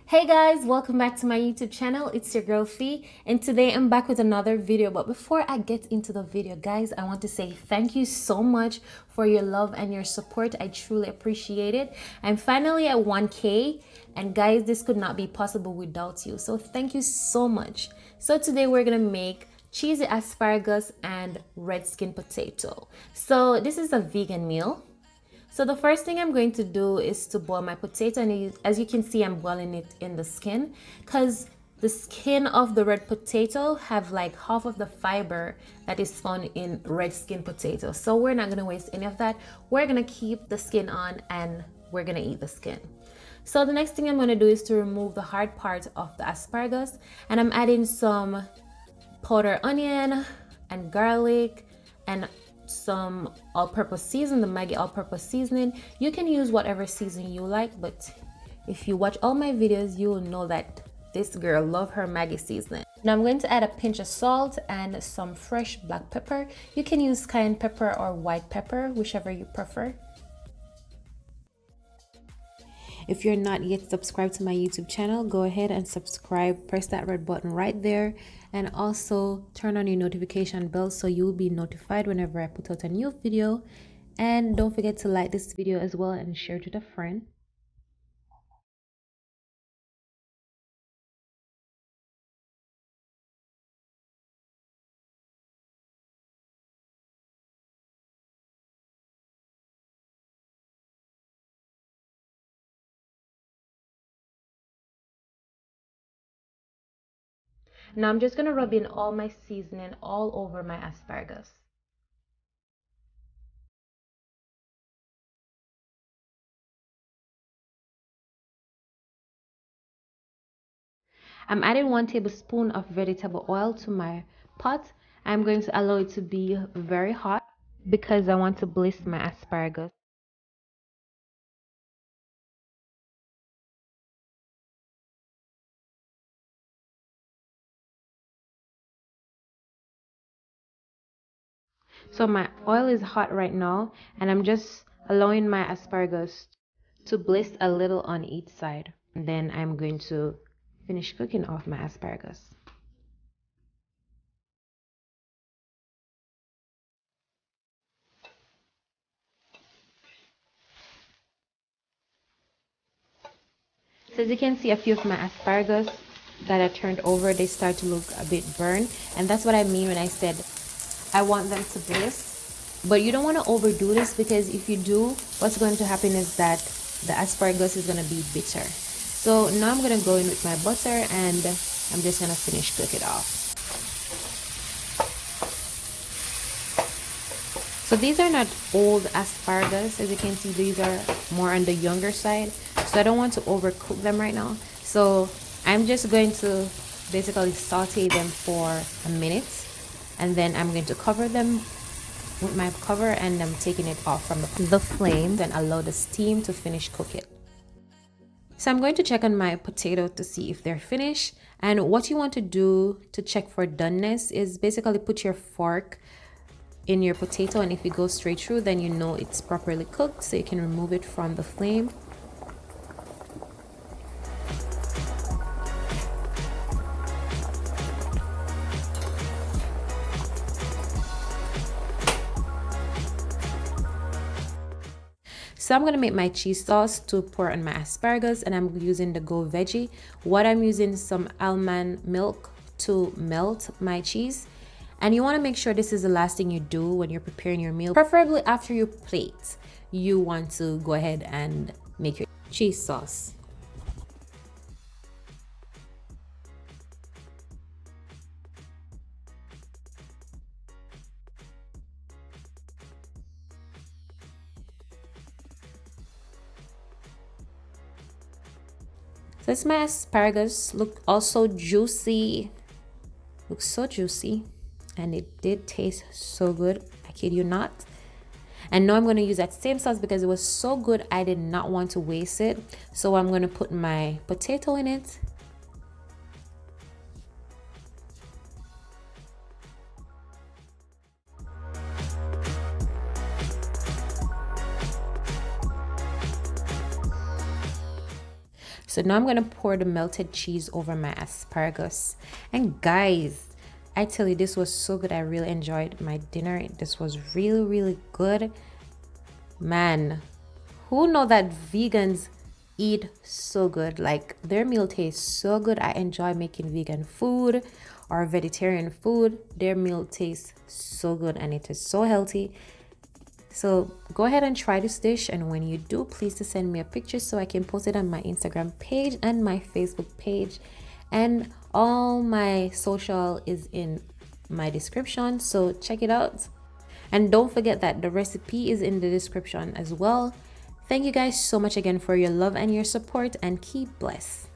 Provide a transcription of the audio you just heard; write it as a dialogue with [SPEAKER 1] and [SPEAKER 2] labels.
[SPEAKER 1] Hey guys, welcome back to my YouTube channel. It's your girl Fee, and today I'm back with another video. But before I get into the video, guys, I want to say thank you so much for your love and your support. I truly appreciate it. I'm finally at 1K, and guys, this could not be possible without you. So thank you so much. So today we're gonna make cheesy asparagus and red skin potato. So this is a vegan meal. So the first thing I'm going to do is to boil my potato, and as you can see, I'm boiling it in the skin because the skin of the red potato have like half of the fiber that is found in red skin potato. So we're not going to waste any of that. We're going to keep the skin on and we're going to eat the skin. So the next thing I'm going to do is to remove the hard part of the asparagus, and I'm adding some powdered onion and garlic and some all-purpose seasoning, the Maggi all-purpose seasoning. You can use whatever seasoning you like, but if you watch all my videos, you will know that this girl loves her Maggi seasoning. Now I'm going to add a pinch of salt and some fresh black pepper. You can use cayenne pepper or white pepper, whichever you prefer. If you're not yet subscribed to my YouTube channel, go ahead and subscribe. Press that red button right there, and also turn on your notification bell so you'll be notified whenever I put out a new video. And don't forget to like this video as well and share it with a friend. Now I'm just going to rub in all my seasoning all over my asparagus. I'm adding 1 tablespoon of vegetable oil to my pot. I'm going to allow it to be very hot because I want to bliss my asparagus. So my oil is hot right now, and I'm just allowing my asparagus to bliss a little on each side. And then I'm going to finish cooking off my asparagus. So as you can see, a few of my asparagus that I turned over, they start to look a bit burned, and that's what I mean when I said I want them to bliss. But you don't want to overdo this, because if you do, what's going to happen is that the asparagus is going to be bitter. So now I'm going to go in with my butter, and I'm just going to finish cook it off. So these are not old asparagus. As you can see, these are more on the younger side. So I don't want to overcook them right now. So I'm just going to basically saute them for a minute, and then I'm going to cover them with my cover, and I'm taking it off from the flame, then allow the steam to finish cook it. So I'm going to check on my potato to see if they're finished. And what you want to do to check for doneness is basically put your fork in your potato, and if it goes straight through, then you know it's properly cooked, so you can remove it from the flame. So I'm going to make my cheese sauce to pour on my asparagus, and I'm using the Go Veggie. What I'm using is some almond milk to melt my cheese. And you want to make sure this is the last thing you do when you're preparing your meal. Preferably after you plate, you want to go ahead and make your cheese sauce. So this my asparagus look also juicy. Looks so juicy, and it did taste so good, I kid you not. And now I'm going to use that same sauce because it was so good, I did not want to waste it. So I'm going to put my potato in it. So now I'm gonna pour the melted cheese over my asparagus. And guys, I tell you, this was so good. I really enjoyed my dinner. This was really, really good. Man, who know that vegans eat so good? Like their meal tastes so good. I enjoy making vegan food or vegetarian food. Their meal tastes so good and it is so healthy. So go ahead and try this dish, and when you do, please to send me a picture so I can post it on my Instagram page and my Facebook page, and all my social is in my description, so check it out. And don't forget that the recipe is in the description as well. Thank you guys so much again for your love and your support, and keep blessed.